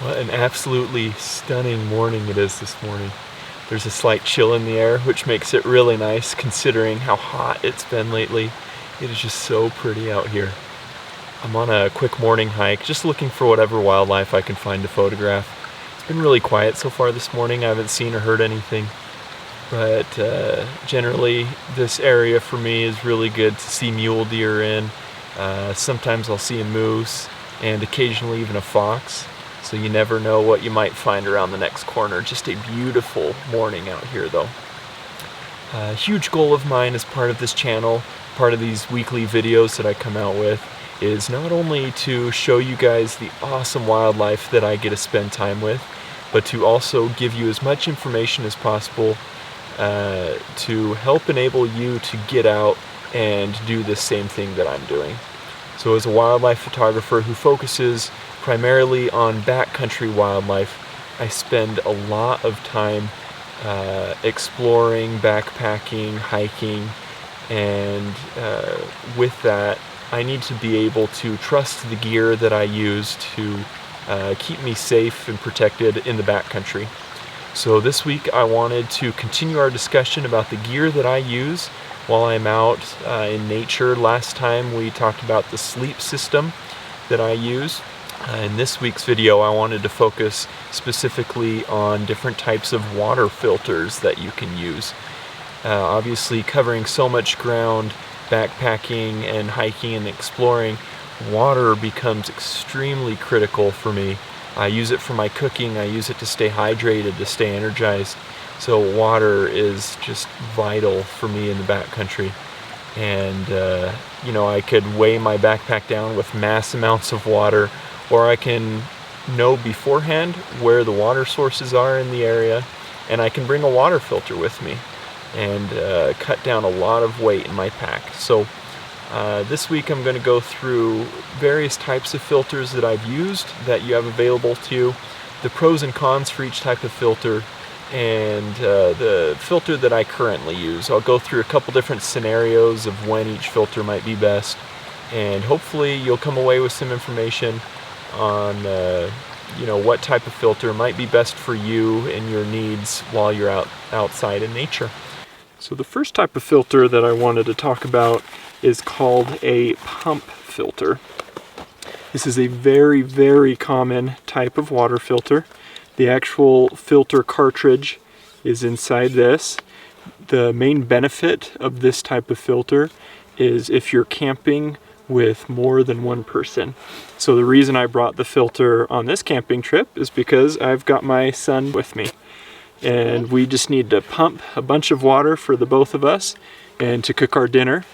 What an absolutely stunning morning it is this morning. There's a slight chill in the air, which makes it really nice considering how hot it's been lately. It is just so pretty out here. I'm on a quick morning hike, just looking for whatever wildlife I can find to photograph. It's been really quiet so far this morning. I haven't seen or heard anything. But generally, this area for me is really good to see mule deer in. Sometimes I'll see a moose and occasionally even a fox. So you never know what you might find around the next corner. Just a beautiful morning out here though. A huge goal of mine as part of this channel, part of these weekly videos that I come out with, is not only to show you guys the awesome wildlife that I get to spend time with, but to also give you as much information as possible to help enable you to get out and do the same thing that I'm doing. So as a wildlife photographer who focuses primarily on backcountry wildlife, I spend a lot of time exploring, backpacking, hiking, and with that I need to be able to trust the gear that I use to keep me safe and protected in the backcountry. So this week I wanted to continue our discussion about the gear that I use while I'm out in nature. Last time we talked about the sleep system that I use. In this week's video I wanted to focus specifically on different types of water filters that you can use. Obviously covering so much ground, backpacking and hiking and exploring, water becomes extremely critical for me. I use it for my cooking, I use it to stay hydrated, to stay energized. So water is just vital for me in the backcountry. And you know, I could weigh my backpack down with mass amounts of water, or I can know beforehand where the water sources are in the area, and I can bring a water filter with me and cut down a lot of weight in my pack. So this week I'm going to go through various types of filters that I've used that you have available to you, the pros and cons for each type of filter, and the filter that I currently use. I'll go through a couple different scenarios of when each filter might be best, and hopefully you'll come away with some information on you know, what type of filter might be best for you and your needs while you're outside in nature. So the first type of filter that I wanted to talk about is called a pump filter. This is a very, very common type of water filter. The actual filter cartridge is inside this. The main benefit of this type of filter is if you're camping with more than one person. So the reason I brought the filter on this camping trip is because I've got my son with me. And we just need to pump a bunch of water for the both of us and to cook our dinner.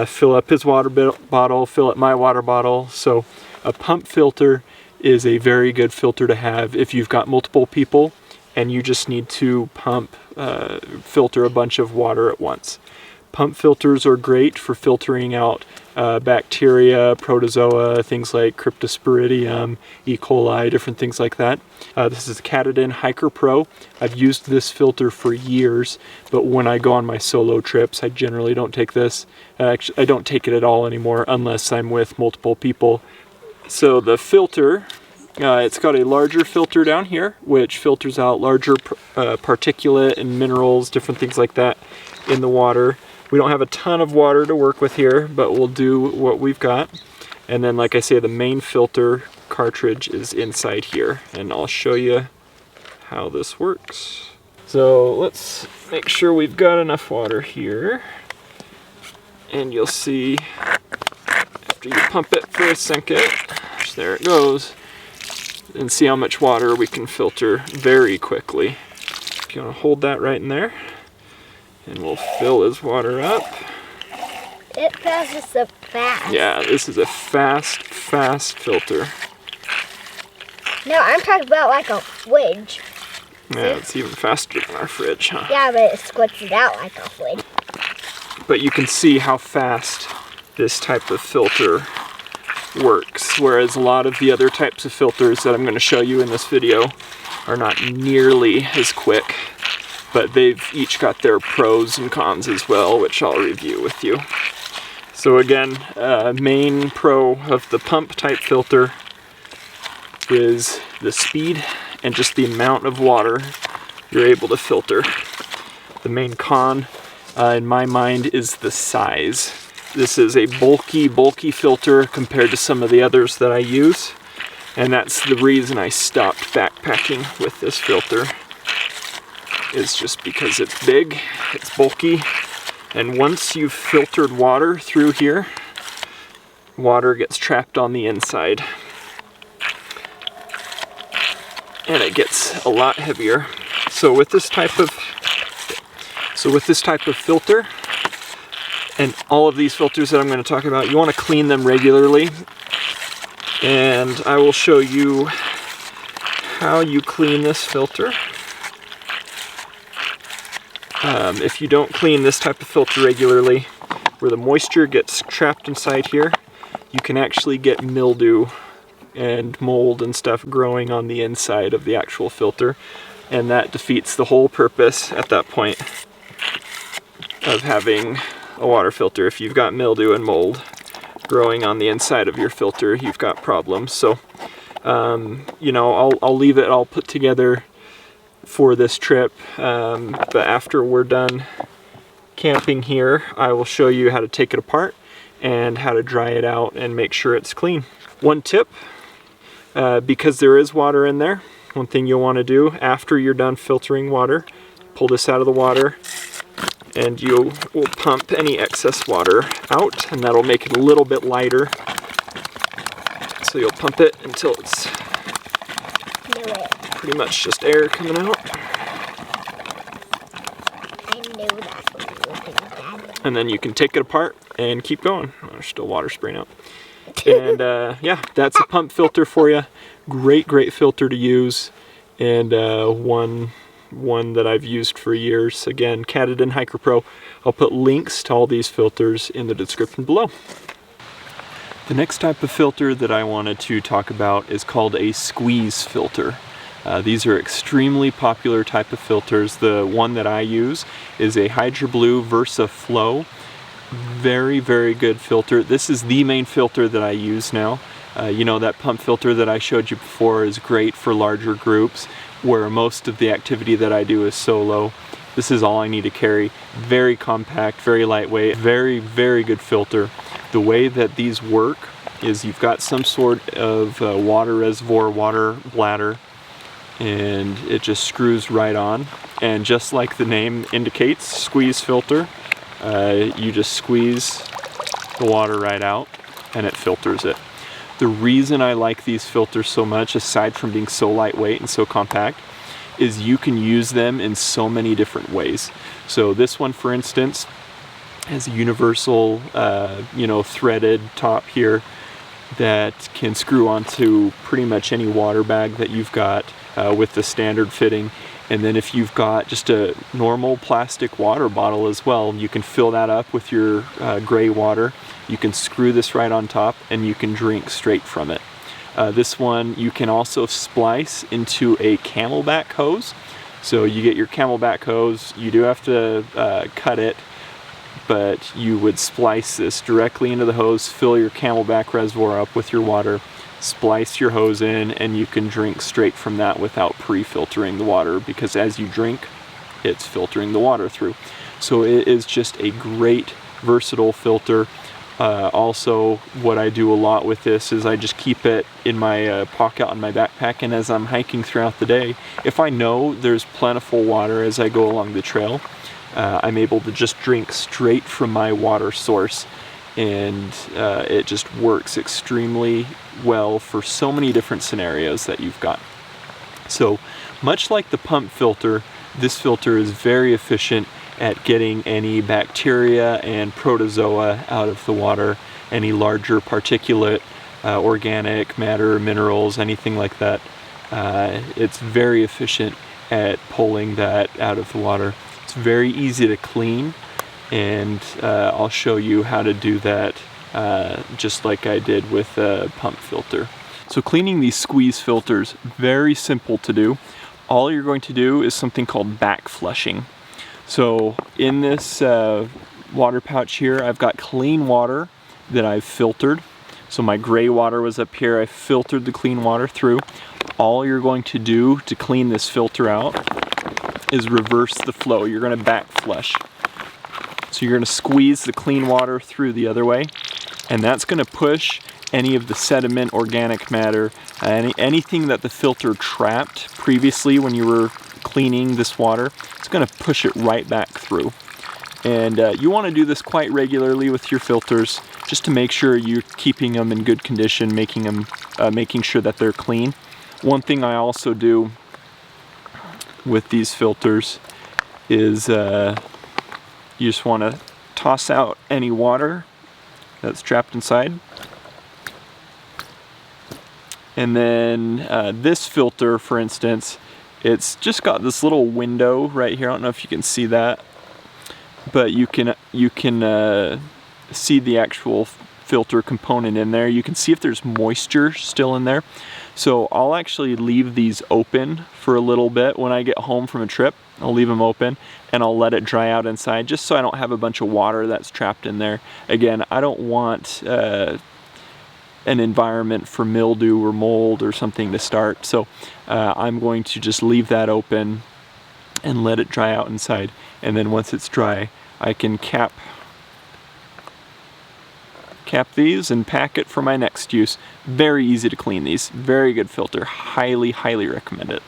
Fill up his water bottle, fill up my water bottle. So a pump filter is a very good filter to have if you've got multiple people and you just need to filter a bunch of water at once. Pump filters are great for filtering out bacteria, protozoa, things like Cryptosporidium, E. coli, different things like that. This is Katadyn Hiker Pro. I've used this filter for years, but when I go on my solo trips, I generally don't take this. Actually, I don't take it at all anymore unless I'm with multiple people. So the filter, it's got a larger filter down here, which filters out larger particulate and minerals, different things like that in the water. We don't have a ton of water to work with here, but we'll do what we've got. And then, like I say, the main filter cartridge is inside here, and I'll show you how this works. So let's make sure we've got enough water here. And you'll see, after you pump it for a second, there it goes, and see how much water we can filter very quickly. If you want to hold that right in there. And we'll fill his water up. It passes so fast. Yeah, this is a fast filter. No, I'm talking about like a fridge. Yeah, it's even faster than our fridge, huh? Yeah, but it squirts it out like a fridge. But you can see how fast this type of filter works, whereas a lot of the other types of filters that I'm going to show you in this video are not nearly as quick. But they've each got their pros and cons as well, which I'll review with you. So again, main pro of the pump type filter is the speed and just the amount of water you're able to filter. The main con in my mind is the size. This is a bulky filter compared to some of the others that I use, and that's the reason I stopped backpacking with this filter. Is just because it's big, it's bulky, and once you've filtered water through here, water gets trapped on the inside. And it gets a lot heavier. So with this type of filter, and all of these filters that I'm going to talk about, you want to clean them regularly. And I will show you how you clean this filter. If you don't clean this type of filter regularly, where the moisture gets trapped inside here, you can actually get mildew and mold and stuff growing on the inside of the actual filter, and that defeats the whole purpose at that point of having a water filter. If you've got mildew and mold growing on the inside of your filter, you've got problems. So you know, I'll leave it all put together for this trip, but after we're done camping here, I will show you how to take it apart and how to dry it out and make sure it's clean. One tip, because there is water in there, one thing you'll want to do after you're done filtering water, pull this out of the water and you will pump any excess water out, and that'll make it a little bit lighter. So you'll pump it until it's pretty much just air coming out. I knew that's what you were thinking, Dad. And then you can take it apart and keep going. Oh, there's still water spraying out. And yeah, that's a pump filter for you. Great filter to use, and one that I've used for years. Again, Katadyn Hiker Pro. I'll put links to all these filters in the description below. The next type of filter that I wanted to talk about is called a squeeze filter. These are extremely popular type of filters. The one that I use is a Hydro Blue Versa Flow. Very good filter. This is the main filter that I use now. You know, that pump filter that I showed you before is great for larger groups where most of the activity that I do is solo. This is all I need to carry. Very compact, very lightweight, very good filter. The way that these work is you've got some sort of water reservoir, water bladder, and it just screws right on. And just like the name indicates, squeeze filter, you just squeeze the water right out and it filters it. The reason I like these filters so much, aside from being so lightweight and so compact, is you can use them in so many different ways. So this one, for instance, has a universal, you know, threaded top here that can screw onto pretty much any water bag that you've got with the standard fitting. And then if you've got just a normal plastic water bottle as well, you can fill that up with your gray water. You can screw this right on top and you can drink straight from it. This one you can also splice into a Camelback hose. So you get your Camelback hose, you do have to cut it, but you would splice this directly into the hose, fill your Camelback reservoir up with your water, splice your hose in, and you can drink straight from that without pre-filtering the water, because as you drink, it's filtering the water through. So it is just a great versatile filter. Also, what I do a lot with this is I just keep it in my pocket on my backpack, and as I'm hiking throughout the day, if I know there's plentiful water as I go along the trail, I'm able to just drink straight from my water source, and it just works extremely well for so many different scenarios that you've got. So much like the pump filter, this filter is very efficient at getting any bacteria and protozoa out of the water, any larger particulate, organic matter, minerals, anything like that. It's very efficient at pulling that out of the water. It's very easy to clean, and I'll show you how to do that just like I did with the pump filter. So cleaning these squeeze filters, very simple to do. All you're going to do is something called back flushing. So in this water pouch here, I've got clean water that I've filtered. So my gray water was up here, I filtered the clean water through. all you're going to do to clean this filter out is reverse the flow. You're going to back flush. So you're going to squeeze the clean water through the other way, and that's going to push any of the sediment, organic matter, anything that the filter trapped previously when you were cleaning this water. It's going to push it right back through. And you want to do this quite regularly with your filters, just to make sure you're keeping them in good condition, making sure that they're clean. One thing I also do with these filters is you just want to toss out any water that's trapped inside. And then this filter, for instance, it's just got this little window right here. I don't know if you can see that, but you can see the actual filter component in there. You can see if there's moisture still in there. So I'll actually leave these open for a little bit when I get home from a trip. I'll leave them open and I'll let it dry out inside, just so I don't have a bunch of water that's trapped in there. Again, I don't want an environment for mildew or mold or something to start. So I'm going to just leave that open and let it dry out inside. And then once it's dry, I can cap these and pack it for my next use. Very easy to clean these. Very good filter. Highly, highly recommend it.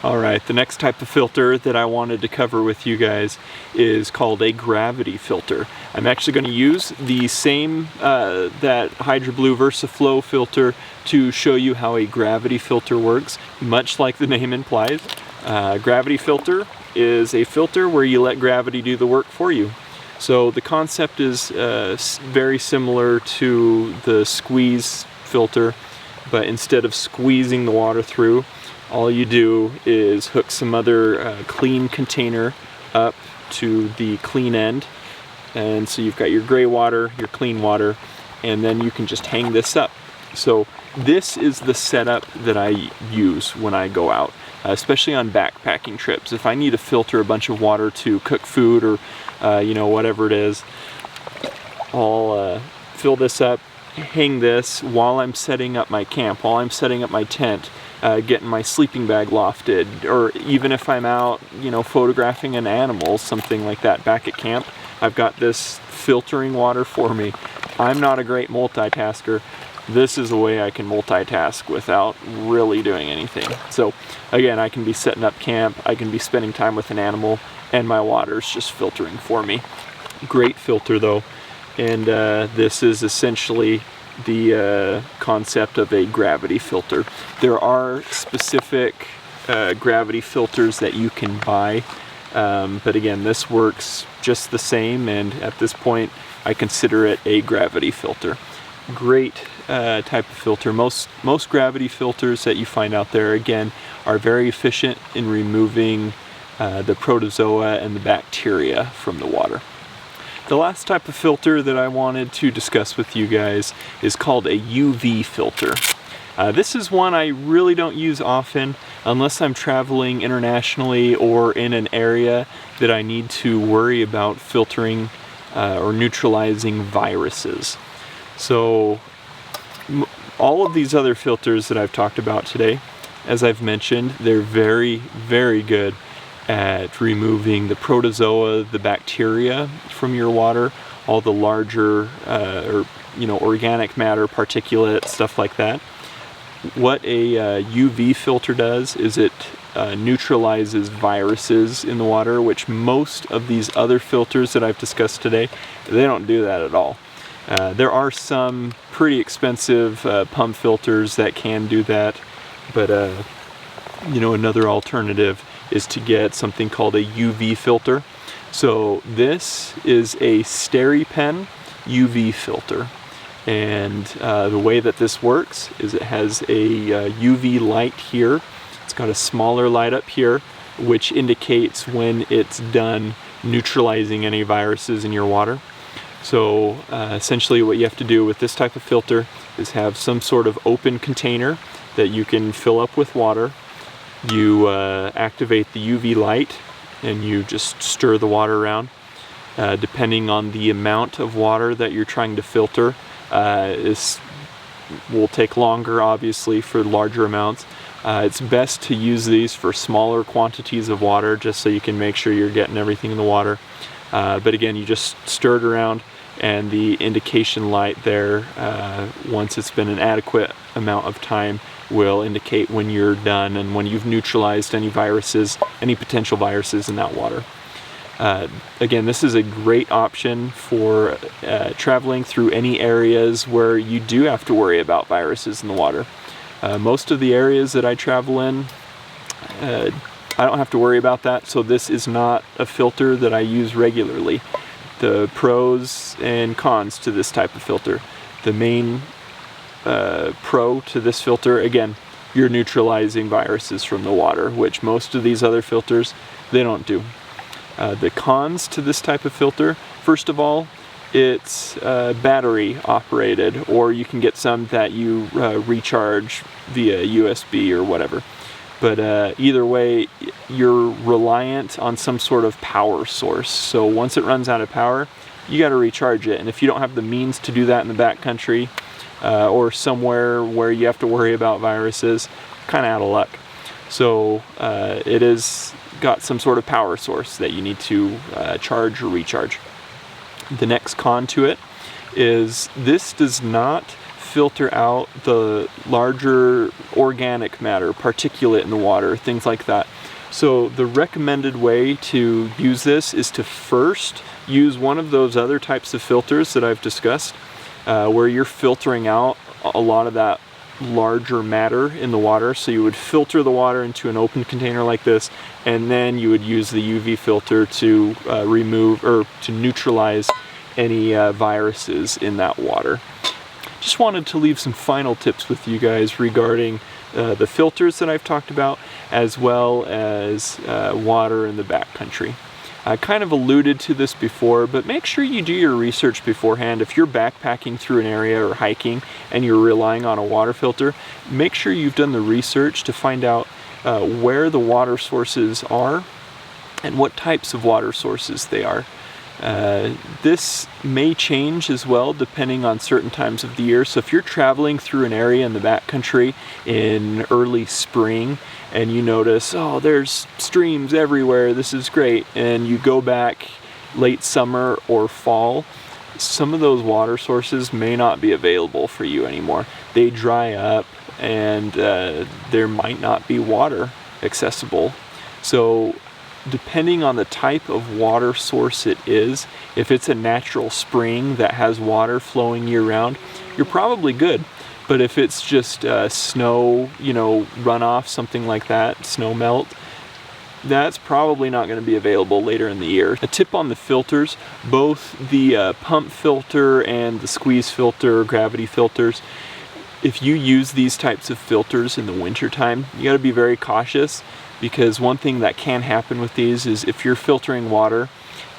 Alright, the next type of filter that I wanted to cover with you guys is called a gravity filter. I'm actually going to use the same that Hydro Blue VersaFlow filter to show you how a gravity filter works, much like the name implies. Gravity filter is a filter where you let gravity do the work for you. So the concept is very similar to the squeeze filter, but instead of squeezing the water through, all you do is hook some other clean container up to the clean end. And so you've got your gray water, your clean water, and then you can just hang this up. So this is the setup that I use when I go out, especially on backpacking trips. If I need to filter a bunch of water to cook food or you know, whatever it is, I'll fill this up, hang this while I'm setting up my camp, while I'm setting up my tent, getting my sleeping bag lofted, or even if I'm out, you know, photographing an animal, something like that back at camp, I've got this filtering water for me. I'm not a great multitasker. This is a way I can multitask without really doing anything. So again, I can be setting up camp, I can be spending time with an animal, and my water's just filtering for me. Great filter though, and this is essentially the concept of a gravity filter. There are specific gravity filters that you can buy, but again, this works just the same, and at this point I consider it a gravity filter. Great type of filter. Most gravity filters that you find out there, again, are very efficient in removing the protozoa and the bacteria from the water. The last type of filter that I wanted to discuss with you guys is called a UV filter. This is one I really don't use often unless I'm traveling internationally or in an area that I need to worry about filtering or neutralizing viruses. So all of these other filters that I've talked about today, as I've mentioned, they're very, very good at removing the protozoa, the bacteria from your water, all the larger or organic matter, particulate, stuff like that. What a UV filter does is it neutralizes viruses in the water, which most of these other filters that I've discussed today, they don't do that at all. There are some pretty expensive pump filters that can do that, but another alternative is to get something called a UV filter. So this is a SteriPen UV filter, and the way that this works is it has a UV light here. It's got a smaller light up here, which indicates when it's done neutralizing any viruses in your water. So essentially what you have to do with this type of filter is have some sort of open container that you can fill up with water. You activate the UV light and you just stir the water around. Depending on the amount of water that you're trying to filter, this will take longer obviously for larger amounts, It's best to use these for smaller quantities of water, just so you can make sure you're getting everything in the water. But again, you just stir it around, and the indication light there, once it's been an adequate amount of time, will indicate when you're done and when you've neutralized any viruses, any potential viruses in that water. Again, this is a great option for traveling through any areas where you do have to worry about viruses in the water. Most of the areas that I travel in, I don't have to worry about that, so this is not a filter that I use regularly. The pros and cons to this type of filter. The main pro to this filter, again, you're neutralizing viruses from the water, which most of these other filters, they don't do. The cons to this type of filter, first of all, it's battery operated, or you can get some that you recharge via USB or whatever. But either way, you're reliant on some sort of power source. So once it runs out of power, you got to recharge it. And if you don't have the means to do that in the backcountry or somewhere where you have to worry about viruses, kind of out of luck. So it is got some sort of power source that you need to charge or recharge. The next con to it is this does not filter out the larger organic matter, particulate in the water, things like that. So the recommended way to use this is to first use one of those other types of filters that I've discussed, where you're filtering out a lot of that larger matter in the water. So you would filter the water into an open container like this, and then you would use the UV filter to remove or to neutralize any viruses in that water. Just wanted to leave some final tips with you guys regarding the filters that I've talked about, as well as water in the backcountry. I kind of alluded to this before, but make sure you do your research beforehand. If you're backpacking through an area or hiking and you're relying on a water filter, make sure you've done the research to find out where the water sources are and what types of water sources they are. This may change as well depending on certain times of the year. So if you're traveling through an area in the backcountry in early spring and you notice, oh, there's streams everywhere, this is great, and you go back late summer or fall, some of those water sources may not be available for you anymore. They dry up and there might not be water accessible. So depending on the type of water source it is, if it's a natural spring that has water flowing year-round, you're probably good. But if it's just snow, runoff, something like that, snow melt, that's probably not going to be available later in the year. A tip on the filters, both the pump filter and the squeeze filter, gravity filters, if you use these types of filters in the wintertime, you got to be very cautious, because one thing that can happen with these is if you're filtering water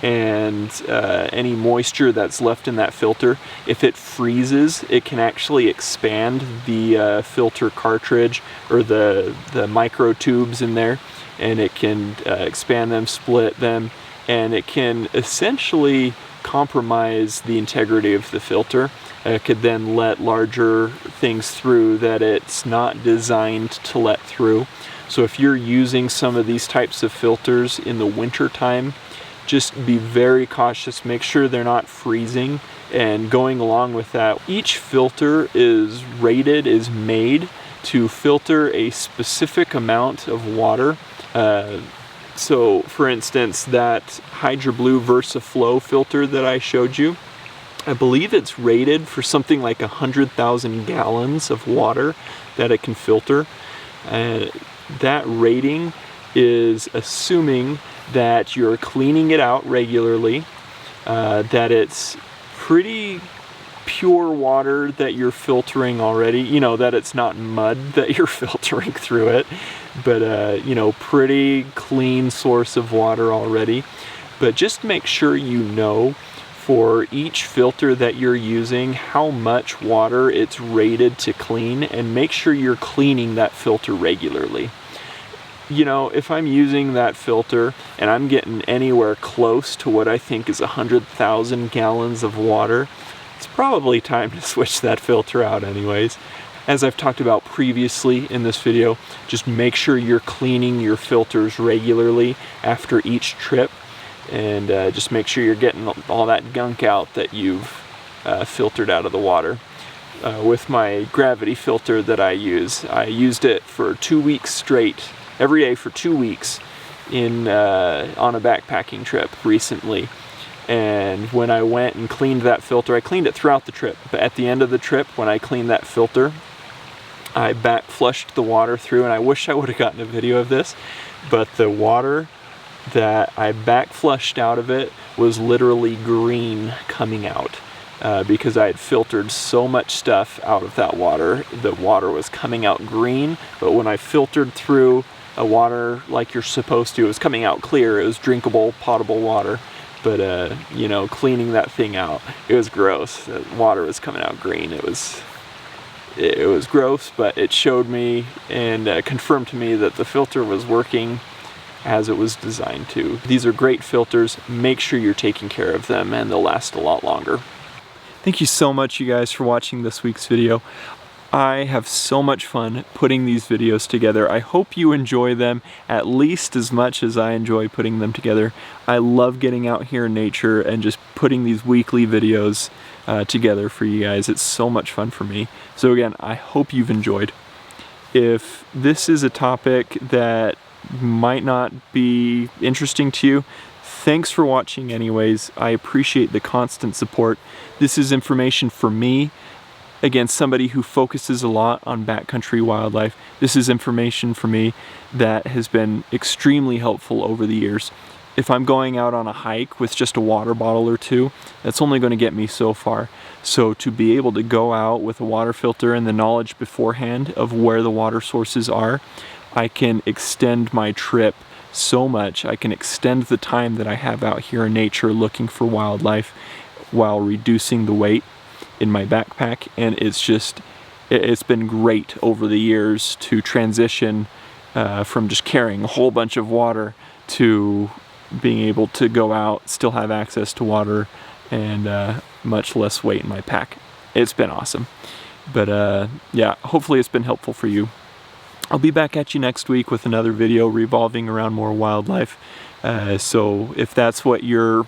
and any moisture that's left in that filter, if it freezes, it can actually expand the filter cartridge or the micro tubes in there, and it can expand them, split them, and it can essentially compromise the integrity of the filter. It could then let larger things through that it's not designed to let through. So if you're using some of these types of filters in the winter time, just be very cautious. Make sure they're not freezing. And going along with that, each filter is made to filter a specific amount of water. So for instance, that HydroBlue VersaFlow filter that I showed you, I believe it's rated for something like 100,000 gallons of water that it can filter. That rating is assuming that you're cleaning it out regularly, that it's pretty pure water that you're filtering already, that it's not mud that you're filtering through it, but pretty clean source of water already. But just make sure you know for each filter that you're using how much water it's rated to clean, and make sure you're cleaning that filter regularly. If I'm using that filter and I'm getting anywhere close to what I think is 100,000 gallons of water, it's probably time to switch that filter out anyways. As I've talked about previously in this video, just make sure you're cleaning your filters regularly after each trip, and just make sure you're getting all that gunk out that you've filtered out of the water. With my gravity filter that I used it for 2 weeks straight, every day for 2 weeks on a backpacking trip recently. And when I went and cleaned that filter, I cleaned it throughout the trip, but at the end of the trip, when I cleaned that filter, I back flushed the water through, and I wish I would have gotten a video of this, but the water that I back flushed out of it was literally green coming out. Because I had filtered so much stuff out of that water, the water was coming out green, but when I filtered through a water like you're supposed to, it was coming out clear. It was drinkable, potable water, but you know, cleaning that thing out, it was gross. The water was coming out green. It was gross, but it showed me and confirmed to me that the filter was working as it was designed to. These are great filters. Make sure you're taking care of them, and they'll last a lot longer. Thank you so much, you guys, for watching this week's video. I have so much fun putting these videos together. I hope you enjoy them at least as much as I enjoy putting them together. I love getting out here in nature and just putting these weekly videos together for you guys. It's so much fun for me. So again, I hope you've enjoyed. If this is a topic that might not be interesting to you, thanks for watching anyways. I appreciate the constant support. This is information for me. Again, somebody who focuses a lot on backcountry wildlife. This is information for me that has been extremely helpful over the years. If I'm going out on a hike with just a water bottle or two, that's only going to get me so far. So to be able to go out with a water filter and the knowledge beforehand of where the water sources are, I can extend my trip so much. I can extend the time that I have out here in nature looking for wildlife while reducing the weight in my backpack, and it's been great over the years to transition from just carrying a whole bunch of water to being able to go out, still have access to water, and much less weight in my pack. It's been awesome. But yeah, hopefully it's been helpful for you. I'll be back at you next week with another video revolving around more wildlife. So if that's what you're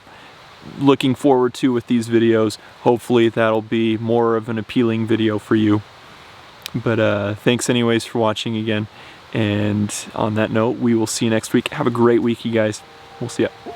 looking forward to with these videos, hopefully that'll be more of an appealing video for you. But thanks anyways for watching again. And on that note, we will see you next week. Have a great week, you guys. We'll see ya.